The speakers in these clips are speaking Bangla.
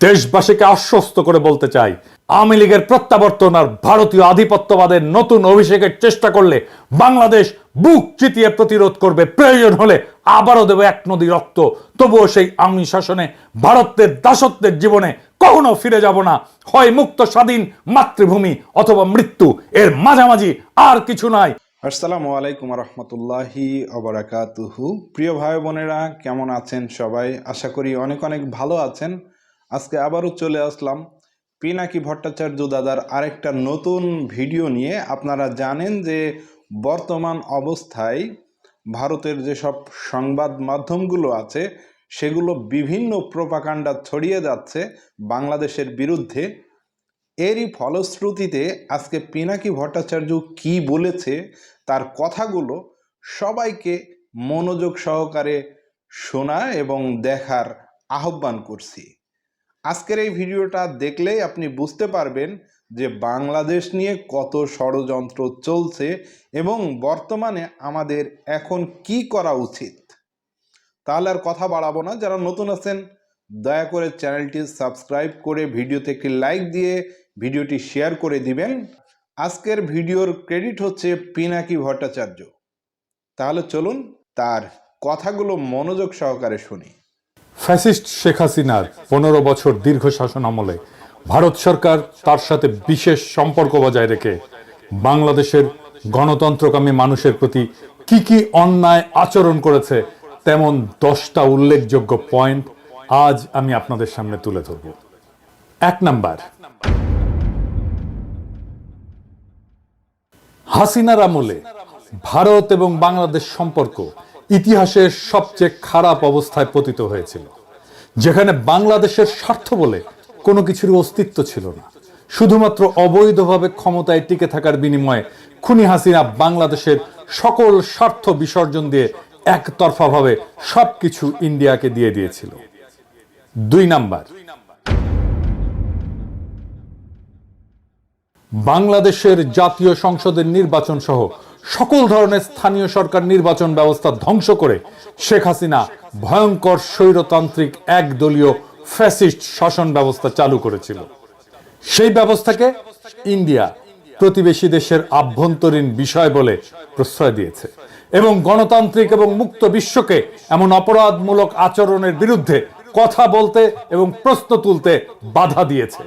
দেশবাসীকে আশ্বস্ত করে বলতে চাই, আওয়ামী লীগের প্রত্যাবর্তন আর ভারতীয় আধিপত্যবাদের নতুন অভিষেকের চেষ্টা করলে বাংলাদেশ বুক চিতিয়ে প্রতিরোধ করবে। প্রয়োজন হলে আবারও দেবে এক নদী রক্ত। তবুও সেই আওয়ামী শাসনে ভারতের দাসত্বের জীবনে কখনো ফিরে যাব না। হয় মুক্ত স্বাধীন মাতৃভূমি অথবা মৃত্যু, এর মাঝামাঝি আর কিছু নাই। আসসালামু আলাইকুম রহমতুল্লাহি অবরাকাতুহু। প্রিয় ভাই বোনেরা, কেমন আছেন সবাই? আশা করি অনেক অনেক ভালো আছেন। আজকে আবারও চলে আসলাম পিনাকি ভট্টাচার্য দাদার আরেকটা নতুন ভিডিও নিয়ে। আপনারা জানেন যে বর্তমান অবস্থায় ভারতের যেসব সংবাদ মাধ্যমগুলো আছে সেগুলো বিভিন্ন প্রোপাগান্ডা ছড়িয়ে যাচ্ছে বাংলাদেশের বিরুদ্ধে। এরই ফলশ্রুতিতে আজকে পিনাকি ভট্টাচার্য কি বলেছে তার কথাগুলো সবাইকে মনোযোগ সহকারে শোনা এবং দেখার আহ্বান করছি। আজকের এই ভিডিওটা দেখলেই আপনি বুঝতে পারবেন যে বাংলাদেশ নিয়ে কত ষড়যন্ত্র চলছে এবং বর্তমানে আমাদের এখন কি করা উচিত। তাহলে আর কথা বাড়াবো না, যারা নতুন আছেন দয়া করে চ্যানেলটি সাবস্ক্রাইব করে ভিডিওতে একটি লাইক দিয়ে ভিডিওটি শেয়ার করে দিবেন। আজকের ভিডিওর ক্রেডিট হচ্ছে পিনাকি ভট্টাচার্য। তাহলে চলুন তার কথাগুলো মনোযোগ সহকারে শুনি। ফ্যাসিস্ট শেখ হাসিনার 15 বছর দীর্ঘ শাসন আমলে ভারত সরকার তার সাথে বিশেষ সম্পর্ক বজায় রেখে বাংলাদেশের গণতন্ত্রকামী মানুষের প্রতি কি কি অন্যায় আচরণ করেছে তেমন 10টা উল্লেখযোগ্য পয়েন্ট আজ আমি আপনাদের সামনে তুলে ধরব। 1 নাম্বার, হাসিনার আমলে ভারত এবং বাংলাদেশ সম্পর্ক ইতিহাসের সবচেয়ে খারাপ অবস্থায় পতিত হয়েছিল, যেখানে বাংলাদেশের স্বার্থ বলে কোনো কিছুর অস্তিত্ব ছিল না। শুধুমাত্র অবৈধভাবে ক্ষমতায় টিকে থাকার বিনিময়ে খুনি হাসিনা বাংলাদেশের সকল স্বার্থ বিসর্জন দিয়ে একতরফাভাবে সবকিছু ইন্ডিয়াকে দিয়ে দিয়েছিল। 2 নাম্বার, বাংলাদেশের জাতীয় সংসদের নির্বাচন সহ সকল ধরনের স্থানীয় সরকার নির্বাচন ব্যবস্থা ধ্বংস করে শেখ হাসিনা ভয়ঙ্কর স্বৈরতান্ত্রিক একদলীয় ফ্যাসিস্ট শাসন ব্যবস্থা চালু করেছিল। সেই ব্যবস্থাকে ইন্ডিয়া প্রতিবেশী দেশের আভ্যন্তরীণ বিষয় বলে প্রশ্রয় দিয়েছে এবং গণতান্ত্রিক এবং মুক্ত বিশ্বকে এমন অপরাধমূলক আচরণের বিরুদ্ধে কথা বলতে এবং প্রশ্ন তুলতে বাধা দিয়েছে।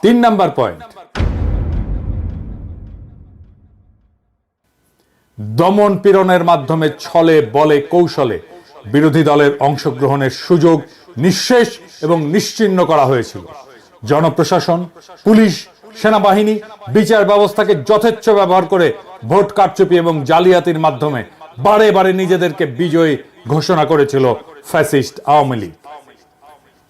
3 নাম্বার পয়েন্ট, দমন পীড়নের মাধ্যমে ছলে বলে কৌশলে বিরোধী দলের অংশগ্রহণের সুযোগ নিঃশেষ এবং নিশ্চিহ্ন করা হয়েছিল। জনপ্রশাসন, পুলিশ, সেনাবাহিনী, বিচার ব্যবস্থাকে যথেচ্ছ ব্যবহার করে ভোট কারচুপি এবং জালিয়াতির মাধ্যমে বারে বারে নিজেদেরকে বিজয়ী ঘোষণা করেছিল ফ্যাসিস্ট আওয়ামী লীগ।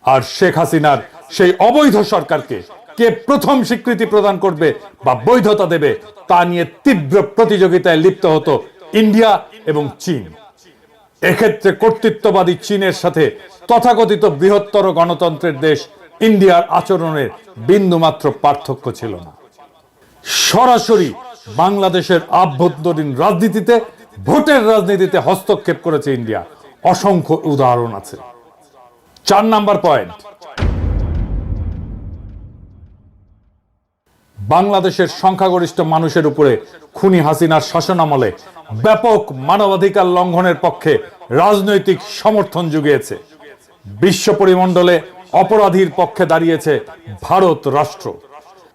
আর শেখ হাসিনার সেই অবৈধ সরকারকে কে প্রথম স্বীকৃতি প্রদান করবে বা বৈধতা দেবে তা নিয়ে তীব্র প্রতিযোগিতায় লিপ্ত হতো ইন্ডিয়া এবং চীন। এক্ষেত্রে কর্তৃত্ববাদী চীনের সাথে তথাকথিত বৃহত্তর গণতন্ত্রের দেশ ইন্ডিয়ার আচরণের বিন্দুমাত্র পার্থক্য ছিল না। সরাসরি বাংলাদেশের আভ্যন্তরীণ রাজনীতিতে, ভোটের রাজনীতিতে হস্তক্ষেপ করেছে ইন্ডিয়া। অসংখ্য উদাহরণ আছে। 4 নাম্বার পয়েন্ট, বাংলাদেশের সংখ্যাগরিষ্ঠ মানুষের উপরে খুনি হাসিনার শাসনামলে ব্যাপক মানবাধিকার লঙ্ঘনের পক্ষে রাজনৈতিক সমর্থন জুগিয়েছে। বিশ্ব পরিমণ্ডলে অপরাধীর পক্ষে দাঁড়িয়েছে ভারত রাষ্ট্র।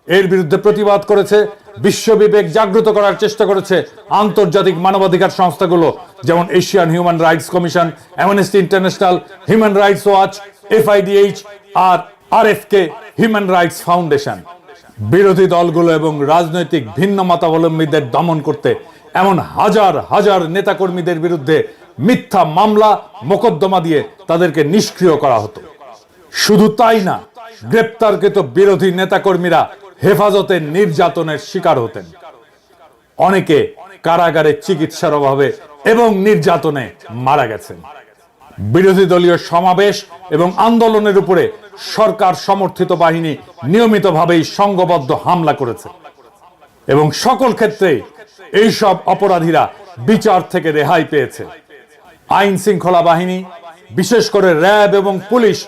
এর বিরুদ্ধে প্রতিবাদ করেছে, বিশ্ববিবেক জাগ্রত করার চেষ্টা করেছে আন্তর্জাতিক মানবাধিকার সংস্থাগুলো, যেমন Asian human rights commission, amnesty international, human rights watch, FIDH আর RFK হিউম্যান রাইটস ফাউন্ডেশন। বিরোধী দলগুলো এবং রাজনৈতিক ভিন্ন মতাবলম্বীদের দমন করতে এমন হাজার হাজার নেতাকর্মীদের বিরুদ্ধে মিথ্যা মামলা মোকদ্দমা দিয়ে তাদেরকে নিষ্ক্রিয় করা হতো। শুধু তাই না, গ্রেপ্তারকৃত বিরোধী নেতাকর্মীরা হেফাজতে নির্যাতনের শিকার হতেন। অনেকে কারাগারে চিকিৎসার অভাবে এবং নির্যাতনে মারা গেছেন। বিরোধী দলীয় সমাবেশ এবং আন্দোলনের উপরে সরকার সমর্থিত বাহিনী নিয়মিতভাবেই সংঘবদ্ধ হামলা করেছে এবং সকল ক্ষেত্রে এইসব অপরাধীরা বিচার থেকে রেহাই পেয়েছে। আইন শৃঙ্খলা বাহিনী, বিশেষ করে র্যাব এবং পুলিশ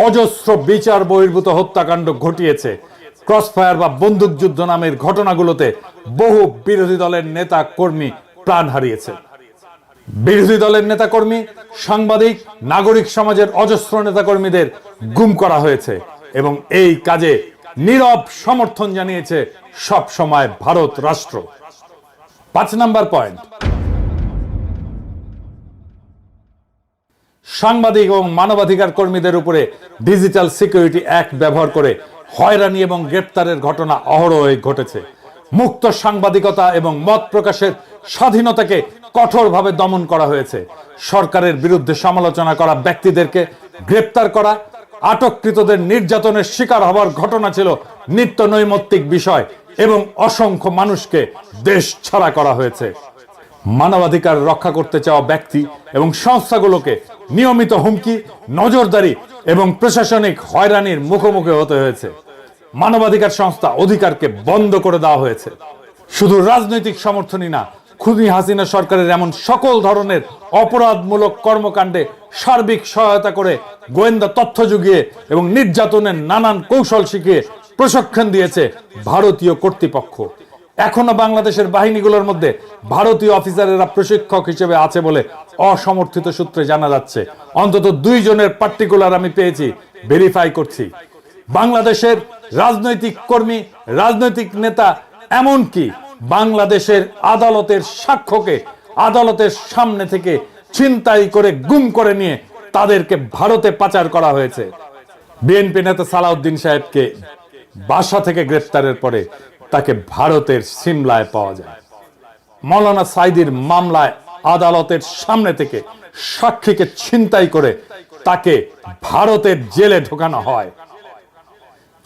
অজস্র বিচার বহির্ভূত হত্যাকাণ্ড ঘটিয়েছে। ক্রসফায়ার বা বন্দুকযুদ্ধ নামের ঘটনাগুলোতে বহু বিরোধী দলের নেতা কর্মী প্রাণ হারিয়েছে। বিরোধী দলের নেতাকর্মী, সাংবাদিক, নাগরিক সমাজের অজস্র নেতাকর্মীদের গুম করা হয়েছে এবং এই কাজে নীরব সমর্থন জানিয়েছে সব সময় ভারত রাষ্ট্র। 5 নাম্বার পয়েন্ট, সাংবাদিক এবং মানবাধিকার কর্মীদের উপরে ডিজিটাল সিকিউরিটি অ্যাক্ট ব্যবহার করে হয়রানি এবং গ্রেপ্তারের ঘটনা অহরহই ঘটেছে। মুক্ত সাংবাদিকতা এবং মত প্রকাশের স্বাধীনতাকে কঠোরভাবে দমন করা হয়েছে। সরকারের বিরুদ্ধে সমালোচনা করা ব্যক্তিদেরকে গ্রেপ্তার করা, আটককৃতদের নির্যাতনের শিকার হবার ঘটনা ছিল নিত্য নৈমিত্তিক বিষয় এবং অসংখ্য মানুষকে দেশ ছাড়া করা হয়েছে। মানবাধিকার রক্ষা করতে চাওয়া ব্যক্তি এবং সংস্থাগুলোকে নিয়মিত হুমকি, নজরদারি এবং প্রশাসনিক হয়রানির মুখোমুখি হতে হয়েছে। মানবাধিকার সংস্থা অধিকারকে বন্ধ করে দেওয়া হয়েছে। শুধু রাজনৈতিক সমর্থনই না, খুনি হাসিনা সরকারের এমন সকল ধরনের অপরাধমূলক কর্মকাণ্ডে সার্বিক সহায়তা করে গোয়েন্দা তথ্য জুগিয়ে এবং নির্যাতনের নানান কৌশল শিখিয়ে প্রশিক্ষণ দিয়েছে ভারতীয় কর্তৃপক্ষ। এখনো বাংলাদেশের বাহিনীগুলোর মধ্যে ভারতীয় অফিসারেরা প্রশিক্ষক হিসেবে আছে বলে অসমর্থিত সূত্রে জানা যাচ্ছে। অন্তত 2 জনের পার্টিকুলার আমি পেয়েছি, ভেরিফাই করছি। বাংলাদেশের রাজনৈতিক কর্মী, রাজনৈতিক নেতা, এমনকি বাংলাদেশের আদালতের সাক্ষ্যকে আদালতের সামনে থেকে ছিনতাই করে গুম করে নিয়ে তাদেরকে ভারতে পাচার করা হয়েছে। বিএনপি নেতা সালাউদ্দিন সাহেবকে বাসা থেকে গ্রেফতারের পরে তাকে ভারতের সিমলায় পাওয়া যায়। মৌলানা সাইদির মামলায় আদালতের সামনে থেকে সাক্ষীকে ছিনতাই করে তাকে ভারতের জেলে ঢোকানো হয়।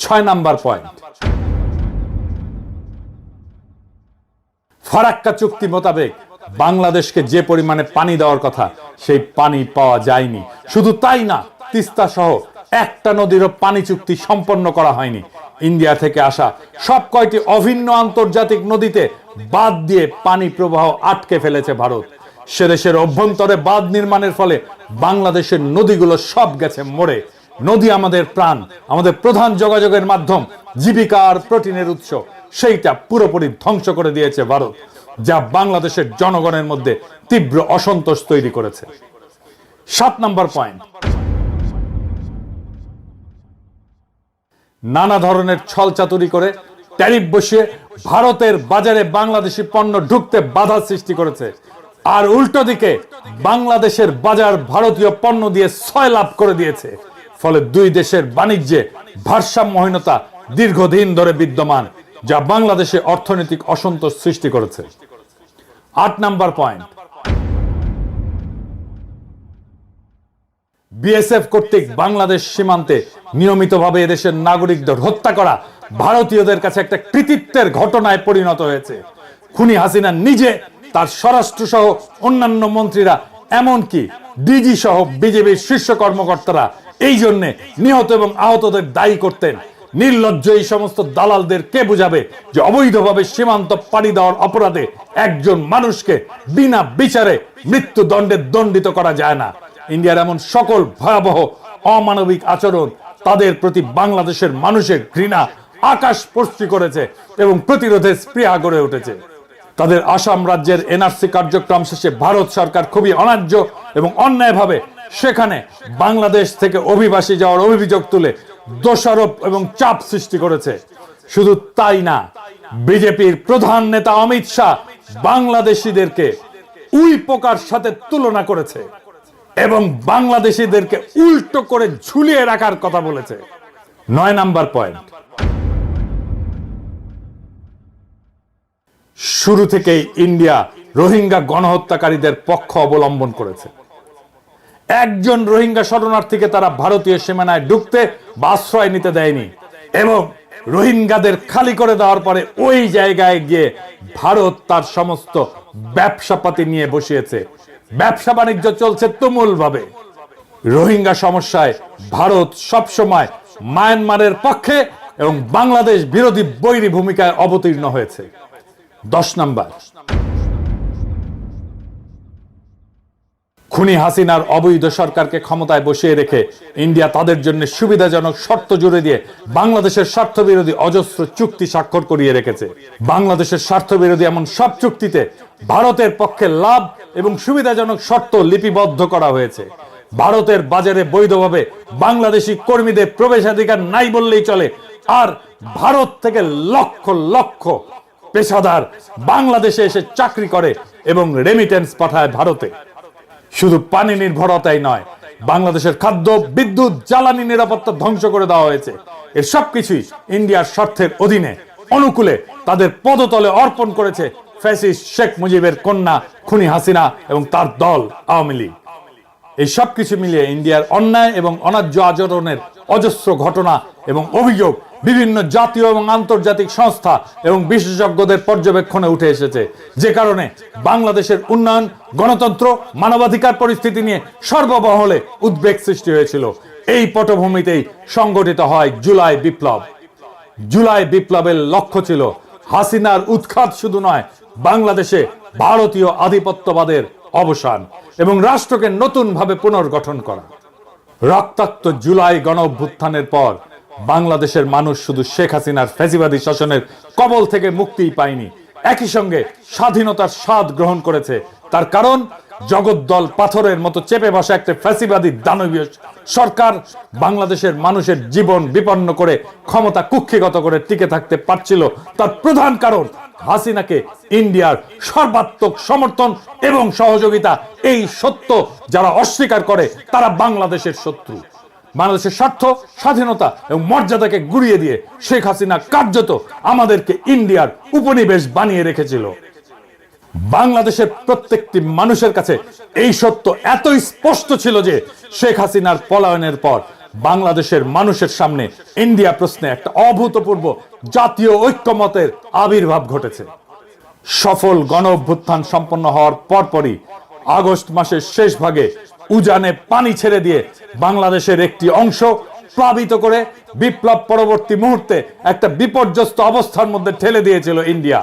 6 নাম্বার পয়েন্ট, ফারাক্কা চুক্তি মোতাবেক বাংলাদেশকে যে পরিমাণে পানি দেওয়ার কথা সেই পানি পাওয়া যায়নি। শুধু তাই না, তিস্তা সহ একটা নদীরও পানি চুক্তি সম্পন্ন করা হয়নি। ইন্ডিয়া থেকে আসা সব কয়টি অভিন্ন আন্তর্জাতিক নদীতে বাঁধ দিয়ে পানি প্রবাহ আটকে ফেলেছে ভারত। সেদেশের অভ্যন্তরে বাঁধ নির্মাণের ফলে বাংলাদেশের নদীগুলো সব গেছে মরে। নদী আমাদের প্রাণ, আমাদের প্রধান যোগাযোগের মাধ্যম, জীবিকা আর প্রোটিনের উৎস, সেইটা পুরোপুরি ধ্বংস করে দিয়েছে ভারত, যা বাংলাদেশের জনগণের মধ্যে তীব্র অসন্তোষ তৈরি করেছে। 7 নাম্বার পয়েন্ট, নানা ধরনের ছলচাতুরি করে ট্যারিফ বসিয়ে ভারতের বাজারে বাংলাদেশি পণ্য ঢুকতে বাধা সৃষ্টি করেছে, আর উল্টো দিকে বাংলাদেশের বাজার ভারতীয় পণ্য দিয়ে সয়লাভ করে দিয়েছে। ফলে 2 দেশের বাণিজ্যে ভারসাম্যহীনতা দীর্ঘদিন ধরে বিদ্যমান, যা বাংলাদেশে অর্থনৈতিক অসন্তোষ সৃষ্টি করেছে। 8 নাম্বার পয়েন্ট, বিএসএফ কর্তৃক বাংলাদেশ সীমান্তে নিয়মিতভাবে এদেশের নাগরিকদের হত্যা করা ভারতীয়দের কাছে একটা কৃতিত্বের ঘটনায় পরিণত হয়েছে। খুনি হাসিনা নিজে, তার স্বরাষ্ট্র সহ অন্যান্য মন্ত্রীরা, এমনকি ডিজি সহ বিজেপির শীর্ষ কর্মকর্তারা এই জন্য নিহত এবং আহতদের দায়ী করতেন। নির্লজ্জ এই সমস্ত দালালদের কে বুঝাবে যে অবৈধভাবে সীমান্ত পাড়ি দেওয়ার অপরাধে একজন মানুষকে বিনা বিচারে মৃত্যুদণ্ডে দণ্ডিত করা যায় না। ইন্ডিয়ার এমন সকল ভয়াবহ অমানবিক আচরণ তাদের প্রতি বাংলাদেশের মানুষের ঘৃণা আকাশস্পর্শী করেছে এবং প্রতিরোধের স্পৃহা গড়ে উঠেছে। তাদের আসাম রাজ্যের এনআরসি কার্যক্রম শেষে ভারত সরকার খুবই অন্যায্য এবং অন্যায়ভাবে সেখানে বাংলাদেশ থেকে অভিবাসী যাওয়ার অভিযোগ তুলে দোষারোপ এবং চাপ সৃষ্টি করেছে। শুধু তাই না, বিজেপির প্রধান নেতা অমিত শাহ বাংলাদেশিদেরকে উই পোকার সাথে তুলনা করেছে এবং বাংলাদেশিদেরকে উল্টো করে ঝুলিয়ে রাখার কথা বলেছে। 9 নাম্বার পয়েন্ট, শুরু থেকেই ইন্ডিয়া রোহিঙ্গা গণহত্যাকারীদের পক্ষ অবলম্বন করেছে। একজন রোহিঙ্গা শরণার্থীকে তারা ভারতীয় সীমানায় ঢুকতে বা আশ্রয় নিতে দেয়নি এবং রোহিঙ্গাদের খালি করে দেওয়ার পরে ওই জায়গায় গিয়ে ভারত তার সমস্ত ব্যবসাপাতি নিয়ে বসিয়েছে। ব্যবসা বাণিজ্য চলছে তুমুল ভাবে। রোহিঙ্গা সমস্যায় ভারত সবসময় মায়ানমারের পক্ষে এবং বাংলাদেশ বিরোধী বৈরী ভূমিকায় অবতীর্ণ হয়েছে। 10 নাম্বার, খুনি হাসিনার অবৈধ সরকারকে ক্ষমতায় বসিয়ে রেখে ইন্ডিয়া তাদের জন্য সুবিধাজনক শর্ত জুড়ে দিয়ে বাংলাদেশের স্বার্থবিরোধী অজস্র চুক্তি স্বাক্ষর করিয়ে রেখেছে। বাংলাদেশের স্বার্থবিরোধী এমন সব চুক্তিতে ভারতের পক্ষে লাভ এবং সুবিধাজনক শর্ত লিপিবদ্ধ করা হয়েছে। ভারতের বাজারে বৈধভাবে বাংলাদেশি কর্মীদের প্রবেশাধিকার নাই বললেই চলে। আর ভারত থেকে লক্ষ লক্ষ পেশাদার বাংলাদেশে এসে চাকরি করে এবং রেমিটেন্স পাঠায় ভারতে। শুধু পানি নির্ভরতাই নয়, বাংলাদেশের খাদ্য, বিদ্যুৎ, জ্বালানি নিরাপত্তা ধ্বংস করে দেওয়া হয়েছে। এর সবকিছুই ইন্ডিয়ার স্বার্থের অধীনে অনুকূলে তাদের পদতলে অর্পণ করেছে ফ্যাসিস্ট শেখ মুজিবের কন্যা খুনি হাসিনা এবং তার দল আওয়ামী লীগ। এই সবকিছু মিলিয়ে ইন্ডিয়ার অন্যায় এবং অন্যায্য আচরণের অজস্র ঘটনা এবং অভিযোগ বিভিন্ন জাতীয় এবং আন্তর্জাতিক সংস্থা এবং বিশেষজ্ঞদের পর্যবেক্ষণে উঠে এসেছে, যে কারণে বাংলাদেশের উন্নয়ন, গণতন্ত্র, মানবাধিকার পরিস্থিতি নিয়ে সর্বমহলে উদ্বেগ সৃষ্টি হয়েছিল। এই পটভূমিতেই সংগঠিত হয় জুলাই বিপ্লব। জুলাই বিপ্লবের লক্ষ্য ছিল হাসিনার উৎখাত শুধু নয়, বাংলাদেশে ভারতীয় আধিপত্যবাদের অবসান এবং রাষ্ট্রকে নতুনভাবে পুনর্গঠন করা। রক্তাক্ত জুলাই গণ অভ্যুত্থানের পর বাংলাদেশের মানুষ শুধু শেখ হাসিনার ফ্যাসিবাদী শাসনের কবল থেকে মুক্তিই পায়নি, একই সঙ্গে স্বাধীনতার স্বাদ গ্রহণ করেছে। তার কারণ জগদ্দল পাথরের মতো চেপে বসা একটা ফ্যাসিবাদী দানবীয় সরকার বাংলাদেশের মানুষের জীবন বিপন্ন করে ক্ষমতা কুক্ষিগত করে টিকে থাকতে পারছিল। তার প্রধান কারণ হাসিনাকে ইন্ডিয়ার সর্বাত্মক সমর্থন এবং সহযোগিতা। এই সত্য যারা অস্বীকার করে তারা বাংলাদেশের শত্রু। বাংলাদেশের স্বার্থ, স্বাধীনতা এবং মর্যাদাকে গুড়িয়ে দিয়ে শেখ হাসিনা কার্যত আমাদেরকে ইন্ডিয়ার উপনিবেশ বানিয়ে রেখেছিল। বাংলাদেশের প্রত্যেকটি মানুষের কাছে এই সত্য এতই স্পষ্ট ছিল যে শেখ হাসিনার পলায়নের পর বাংলাদেশের মানুষের সামনে ইন্ডিয়া প্রশ্নে একটা অভূতপূর্ব জাতীয় ঐক্যমতের আবির্ভাব ঘটেছে। সফল গণ অভ্যুত্থান সম্পন্ন হওয়ার পরপরই আগস্ট মাসের শেষ ভাগে উজানে পানি ছেড়ে দিয়ে বাংলাদেশের একটি অংশ প্লাবিত করে বিপ্লব পরবর্তী মুহূর্তে একটা বিপর্যস্ত অবস্থার মধ্যে ঠেলে দিয়েছিল ইন্ডিয়া।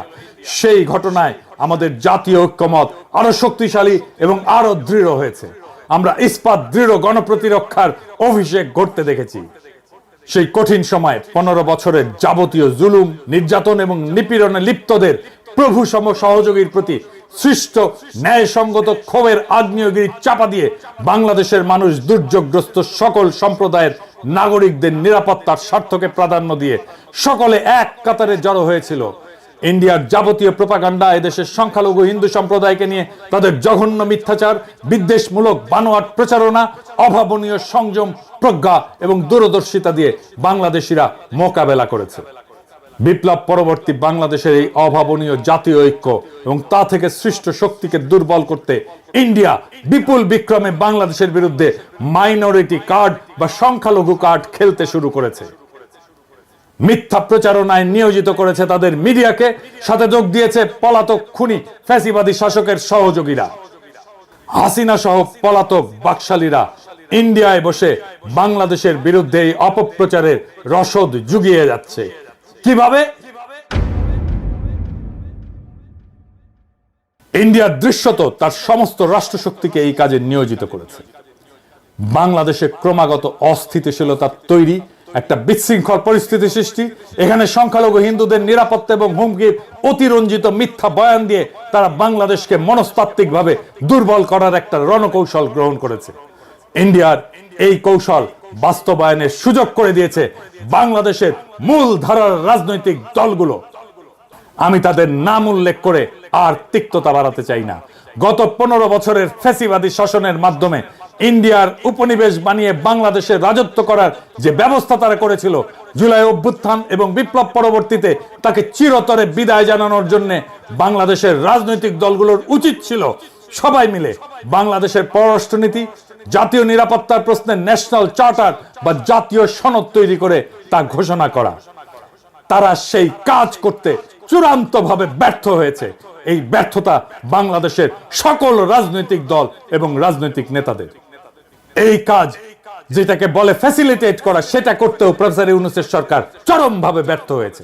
সেই ঘটনায় আমাদের জাতীয় ঐক্যমত আরো শক্তিশালী এবং আরো দৃঢ় হয়েছে। আমরা ইস্পাত দৃঢ় গণপ্রতিরক্ষার অভিষেক ঘটতে দেখেছি। সেই কঠিন সময় 15 বছরের যাবতীয় জুলুম, নির্যাতন এবং নিপীড়নে লিপ্তদের প্রভু সম সহযোগীর প্রতি সৃষ্ট ন্যায়সঙ্গত ক্ষোভের আগ্নেয়গিরি চাপা দিয়ে বাংলাদেশের মানুষ দুর্যোগগ্রস্ত সকল সম্প্রদায়ের নাগরিকদের নিরাপত্তার স্বার্থকে প্রাধান্য দিয়ে সকলে এক কাতারে জড়ো হয়েছিল। ইন্ডিয়ার যাবতীয় প্রোপাগান্ডা এদেশের সংখ্যালঘু হিন্দু সম্প্রদায়কে নিয়ে তাদের জঘন্য মিথ্যাচার, বিদ্বেষমূলক বানোয়াট প্রচারণা, অভাবনীয় সংযম, প্রজ্ঞা এবং দূরদর্শিতা দিয়ে বাংলাদেশিরা মোকাবেলা করেছে। বিপ্লব পরবর্তী বাংলাদেশের এই অভাবনীয় জাতীয় ঐক্য এবং তা থেকে সৃষ্ট শক্তিকে দুর্বল করতে ইন্ডিয়া বিপুল বিক্রমে বাংলাদেশের বিরুদ্ধে মাইনরিটি কার্ড বা সংখ্যালঘু কার্ড খেলতে শুরু করেছে। মিথ্যা প্রচারণায় নিয়োজিত করেছে তাদের মিডিয়াকে, সাথে যোগ দিয়েছে পলাতক খুনি ফ্যাসিবাদী শাসকের সহযোগীরা। হাসিনা সহ পলাতক বাকশালীরা ইন্ডিয়ায় বসে বাংলাদেশের বিরুদ্ধে এই অপপ্রচারের রসদ জুগিয়ে যাচ্ছে। কিভাবে? ইন্ডিয়ার দৃশ্যত তার সমস্ত রাষ্ট্রশক্তিকে এই কাজে নিয়োজিত করেছে। বাংলাদেশে ক্রমাগত অস্থিতিশীলতা তৈরি, একটা বিশৃঙ্খল পরিস্থিতি সৃষ্টি, এখানে সংখ্যালঘু হিন্দুদের নিরাপত্তা এবং হুমকির অতিরঞ্জিত মিথ্যা বয়ান দিয়ে তারা বাংলাদেশকে মনস্তাত্ত্বিকভাবে দুর্বল করার একটা রণকৌশল গ্রহণ করেছে। ইন্ডিয়ার এই কৌশল বাস্তবায়নের সুযোগ করে দিয়েছে বাংলাদেশের মূল ধারার রাজনৈতিক দলগুলো। আমি তাদের নাম উল্লেখ করে আর তিক্ততা বাড়াতে চাই না। গত 15 বছরের ফ্যাসিবাদী শাসনের মাধ্যমে ইন্ডিয়ার উপনিবেশ বানিয়ে বাংলাদেশে রাজত্ব করার যে ব্যবস্থা তারা করেছিল, জুলাই অভ্যুত্থান এবং বিপ্লব পরবর্তীতে তাকে চিরতরে বিদায় জানানোর জন্য বাংলাদেশের রাজনৈতিক দলগুলোর উচিত ছিল সবাই মিলে বাংলাদেশের পররাষ্ট্রনীতি, জাতীয় নিরাপত্তার প্রশ্নে ন্যাশনাল চার্টার বা জাতীয় সনদ তৈরি করে তা ঘোষণা করা। তারা সেই কাজ করতে চূড়ান্তভাবে ব্যর্থ হয়েছে। এই ব্যর্থতা বাংলাদেশের সকল রাজনৈতিক দল এবং রাজনৈতিক নেতাদের। এই কাজ যেটাকে বলে ফ্যাসিলিটেট করা, সেটা করতেও প্রফেসর ইউনূসের সরকার চরমভাবে ব্যর্থ হয়েছে।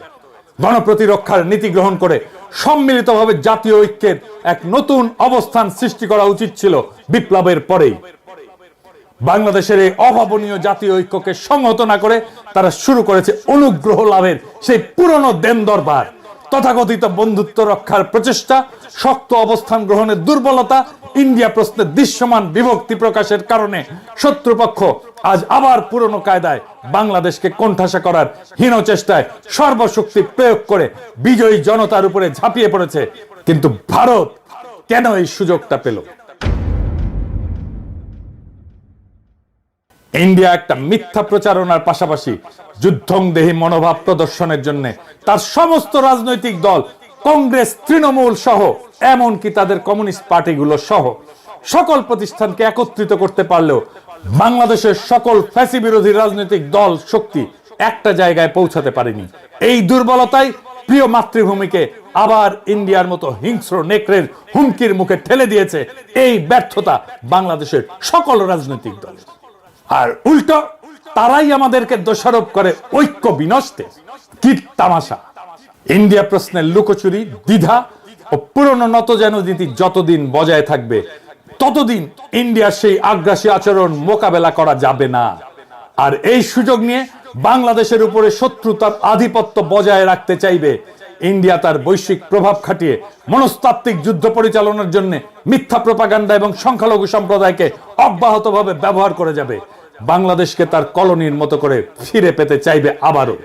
গণপ্রতিরক্ষার নীতি গ্রহণ করে সম্মিলিতভাবে জাতীয় ঐক্যের এক নতুন অবস্থান সৃষ্টি করা উচিত ছিল বিপ্লবের পরেই। বাংলাদেশের এই অভাবনীয় জাতীয় ঐক্যকে সংহত না করে তারা শুরু করেছে অনুগ্রহ লাভের সেই পুরনো দেন দরবার, তথাকথিত বন্ধুত্ব রক্ষার প্রচেষ্টা, শক্ত অবস্থান গ্রহণের দুর্বলতা, ইন্ডিয়া প্রশ্নে দৃশ্যমান বিভক্তি প্রকাশের কারণে শত্রুপক্ষ আজ আবার পুরনো কায়দায় বাংলাদেশকে কোণঠাসা করার হীন চেষ্টায় সর্বশক্তি প্রয়োগ করে বিজয়ী জনতার উপরে ঝাঁপিয়ে পড়েছে। কিন্তু ভারত কেন এই সুযোগটা পেল? ইন্ডিয়া একটা মিথ্যা প্রচারণার পাশাপাশি যুদ্ধংদেহী মনোভাব প্রদর্শনের জন্য তার সমস্ত রাজনৈতিক দল, কংগ্রেস, তৃণমূল সহ এমনকি তাদের কমিউনিস্ট পার্টিগুলো সহ সকল প্রতিষ্ঠানকে একত্রিত করতে পারলেও বাংলাদেশের সকল ফ্যাসি বিরোধী রাজনৈতিক দল শক্তি একটা জায়গায় পৌঁছাতে পারেনি। এই দুর্বলতাই প্রিয় মাতৃভূমিকে আবার ইন্ডিয়ার মতো হিংস্র নেকড়ের হুমকির মুখে ঠেলে দিয়েছে। এই ব্যর্থতা বাংলাদেশের সকল রাজনৈতিক দলের। আর উল্টো তারাই আমাদেরকে দোষারোপ করে ঐক্য বিনষ্টে। কি তামাশা! ইন্ডিয়া প্রশ্নের লুকোচুরি, দ্বিধা ও পুরনো নতজানু নীতি যতদিন বজায় থাকবে ততদিন ইন্ডিয়ার সেই আগ্রাসী আচরণ মোকাবেলা করা যাবে না। আর এই সুযোগ নিয়ে বাংলাদেশের উপরে শত্রুতার আধিপত্য বজায় রাখতে চাইবে ইন্ডিয়া তার বৈশ্বিক প্রভাব খাটিয়ে মনস্তাত্ত্বিক যুদ্ধ পরিচালনার জন্য মিথ্যা প্রপাগান্ডা এবং সংখ্যালঘু সম্প্রদায়কে অব্যাহতভাবে ব্যবহার করে যাবে। বাংলাদেশকে তার কলোনির মতো করে ফিরে পেতে চাইবে আবারও।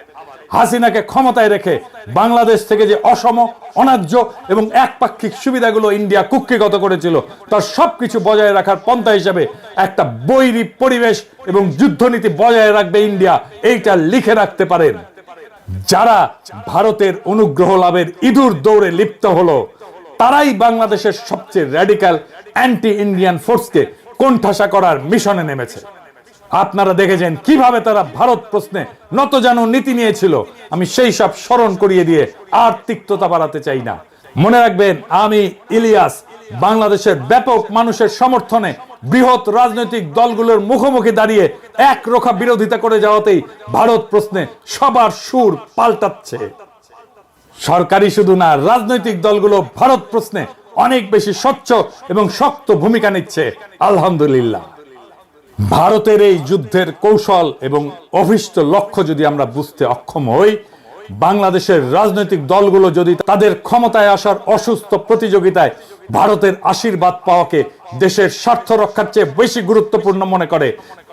হাসিনাকে ক্ষমতায় রেখে বাংলাদেশ থেকে যে অসম, অন্যায্য এবং একপাক্ষিক সুবিধাগুলো ইন্ডিয়া কুক্ষিগত করেছিল তার সবকিছু বজায় রাখার পন্থা হিসেবে একটা বৈরী পরিবেশ এবং যুদ্ধনীতি বজায় রাখবে ইন্ডিয়া, এইটা লিখে রাখতে পারেন। যারা ভারতের অনুগ্রহ লাভের ইঁদুর দৌড়ে লিপ্ত হলো তারাই বাংলাদেশের সবচেয়ে র্যাডিক্যাল অ্যান্টি ইন্ডিয়ান ফোর্সকে কোণঠাসা করার মিশনে নেমেছে। আপনারা দেখেছেন কিভাবে তারা ভারত প্রশ্নে নতজানু নীতি নিয়েছিল। আমি সেই সব স্মরণ করিয়ে দিয়ে আর তিক্ততা বাড়াতে চাই না। মনে রাখবেন, আমি ইলিয়াস বাংলাদেশের ব্যাপক মানুষের সমর্থনে বৃহৎ রাজনৈতিক দলগুলোর মুখোমুখি দাঁড়িয়ে একরোখা বিরোধিতা করে যাওয়াতেই ভারত প্রশ্নে সবার সুর পাল্টাচ্ছে। সরকারি শুধু না, রাজনৈতিক দলগুলো ভারত প্রশ্নে অনেক বেশি স্বচ্ছ এবং শক্ত ভূমিকা নিচ্ছে। আলহামদুলিল্লাহ। ভারতের এই যুদ্ধের কৌশল এবং অভিষ্ট লক্ষ্য যদি আমরা বুঝতে অক্ষম হই, বাংলাদেশের রাজনৈতিক দলগুলো যদি তাদের ক্ষমতায় আসার অসুস্থ প্রতিযোগিতায় ভারতের আশীর্বাদ পাওয়াকে দেশের স্বার্থ রক্ষার চেয়ে বেশি গুরুত্বপূর্ণ মনে করে,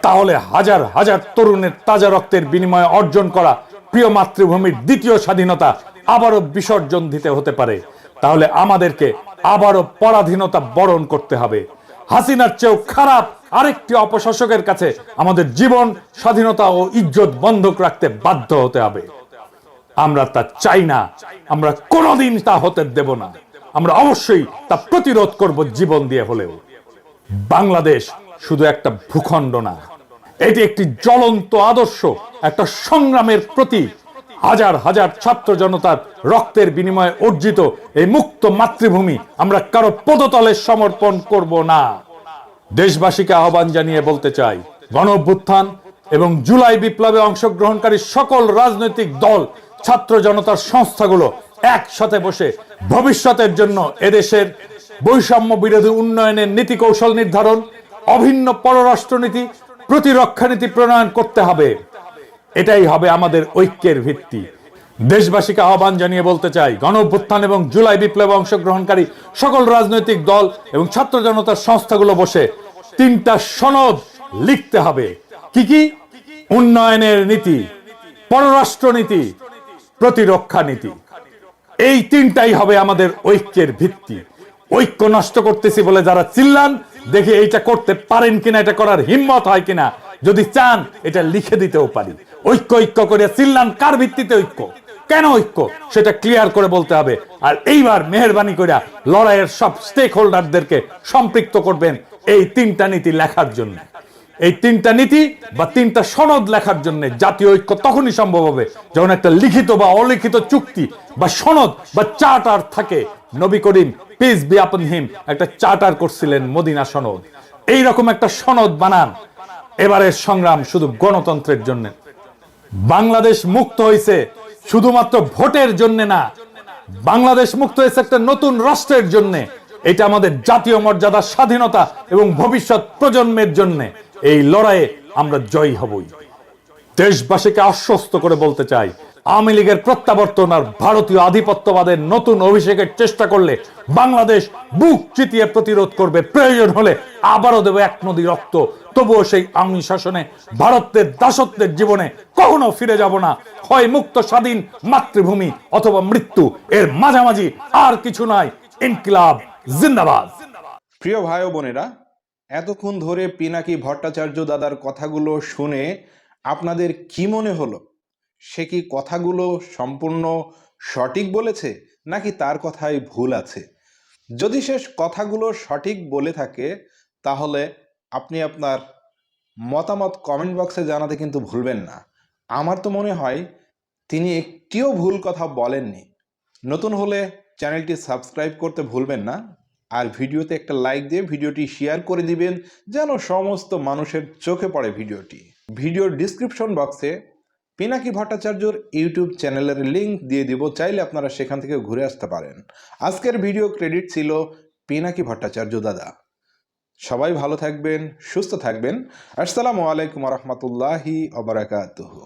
তাহলে হাজার হাজার তরুণের তাজা রক্তের বিনিময়ে অর্জন করা প্রিয় মাতৃভূমির দ্বিতীয় স্বাধীনতা আবারও বিসর্জন দিতে হতে পারে। তাহলে আমাদেরকে আবারও পরাধীনতা বরণ করতে হবে। হাসিনার চেয়েও খারাপ আরেকটি অপশাসকের কাছে আমাদের জীবন, স্বাধীনতা ও ইজ্জত বন্ধক রাখতে বাধ্য হতে হবে। আমরা তা চাই না, আমরা কোনোদিন তা হতে দেব না। আমরা অবশ্যই তা প্রতিরোধ করব জীবন দিয়ে হলেও। বাংলাদেশ শুধু একটা ভূখণ্ড না, এটি একটি জ্বলন্ত আদর্শ, একটা সংগ্রামের প্রতীক। হাজার হাজার ছাত্র জনতার রক্তের বিনিময়ে অর্জিত এই মুক্ত মাতৃভূমি আমরা কারো পদতলে সমর্পণ করব না। দেশবাসীকে আহ্বান জানিয়ে বলতে চাই, গণ অভ্যুত্থান এবং জুলাই বিপ্লবে অংশগ্রহণকারী সকল রাজনৈতিক দল, ছাত্র জনতার সংস্থাগুলো একসাথে বসে ভবিষ্যতের জন্য এদেশের বৈষম্য বিরোধী উন্নয়নের নীতি কৌশল নির্ধারণ, অভিন্ন পররাষ্ট্রনীতি, প্রতিরক্ষা নীতি প্রণয়ন করতে হবে। এটাই হবে আমাদের ঐক্যের ভিত্তি। দেশবাসীকে আহ্বান জানিয়ে বলতে চাই, গণ অভ্যুত্থান এবং জুলাই বিপ্লবে অংশগ্রহণকারী সকল রাজনৈতিক দল এবং ছাত্র জনতার সংস্থাগুলো বসে 3টা সনদ লিখতে হবে। কি কি? উন্নয়নের নীতি, পররাষ্ট্র নীতি, প্রতিরক্ষা নীতি। এই 3টাই হবে আমাদের ঐক্যের ভিত্তি। ঐক্য নষ্ট করতেছি বলে যারা চিল্লান, দেখি এইটা করতে পারেন কিনা, এটা করার হিম্মত হয় কিনা। যদি চান এটা লিখে দিতেও পারি। ঐক্য ঐক্য করে চিল্লান, কার ভিত্তিতে ঐক্য, কেন ঐক্য, সেটা ক্লিয়ার করে বলতে হবে। আর এইবার মেহেরবানি করে লড়াইয়ের সব স্টেক হোল্ডারদেরকে সম্পৃক্ত করবেন এই 3টা নীতি লেখার জন্য। এই 3টা নীতি বা 3টা সনদ লেখার জন্য জাতীয় ঐক্য তখনই সম্ভব হবে যখন একটা লিখিত বা অলিখিত চুক্তি বা সনদ বা চার্টার থাকে। নবী করিম পিস বি আপন হিম একটা চার্টার করছিলেন, মদিনা সনদ। এইরকম একটা সনদ বানান। এবারের সংগ্রাম শুধু গণতন্ত্রের জন্য। বাংলাদেশ মুক্ত হয়েছে শুধুমাত্র ভোটের জন্য না, বাংলাদেশ মুক্ত হয়েছে একটা নতুন রাষ্ট্রের জন্য। এটা আমাদের জাতীয় মর্যাদা, স্বাধীনতা এবং ভবিষ্যৎ প্রজন্মের জন্য। এই লড়াইয়ে আমরা জয়ী হবই। দেশবাসীকে আশ্বস্ত করে বলতে চাই, আওয়ামী লীগের প্রত্যাবর্তন আর ভারতীয় আধিপত্যবাদের নতুন অভিষেকের চেষ্টা করলে বাংলাদেশ বুক চিতিয়ে প্রতিরোধ করবে। প্রয়োজন হলে আবারও দেবে এক নদী রক্ত। তবুও সেই আওয়ামী শাসনে, ভারতের দাসত্বের জীবনে কখনো ফিরে যাব না। হয় মুক্ত স্বাধীন মাতৃভূমি অথবা মৃত্যু, এর মাঝামাঝি আর কিছু নাই। ইনকিলাব জিন্দাবাদ। প্রিয় ভাই ও বোনেরা, এতক্ষণ ধরে পিনাকি ভট্টাচার্য দাদার কথাগুলো শুনে আপনাদের কি মনে হলো? সে কি কথাগুলো সম্পূর্ণ সঠিক বলেছে, নাকি তার কথায় ভুল আছে? যদি সে কথাগুলো সঠিক বলে থাকে, তাহলে আপনি আপনার মতামত কমেন্ট বক্সে জানাতে কিন্তু ভুলবেন না। আমার তো মনে হয় তিনি একটিও ভুল কথা বলেননি। নতুন হলে চ্যানেলটি সাবস্ক্রাইব করতে ভুলবেন না, আর ভিডিওতে একটা লাইক দিয়ে ভিডিওটি শেয়ার করে দিবেন, যেন সমস্ত মানুষের চোখে পড়ে ভিডিওটি। ভিডিওর ডিসক্রিপশন বক্সে পিনাকি ভট্টাচার্যর ইউটিউব চ্যানেলের লিংক দিয়ে দিব, চাইলে আপনারা সেখান থেকে ঘুরে আসতে পারেন। আজকের ভিডিও ক্রেডিট ছিল পিনাকি ভট্টাচার্য দাদা। সবাই ভালো থাকবেন, সুস্থ থাকবেন। আসসালামু আলাইকুম রহমতুল্লাহি ওয়া বারাকাতুহু।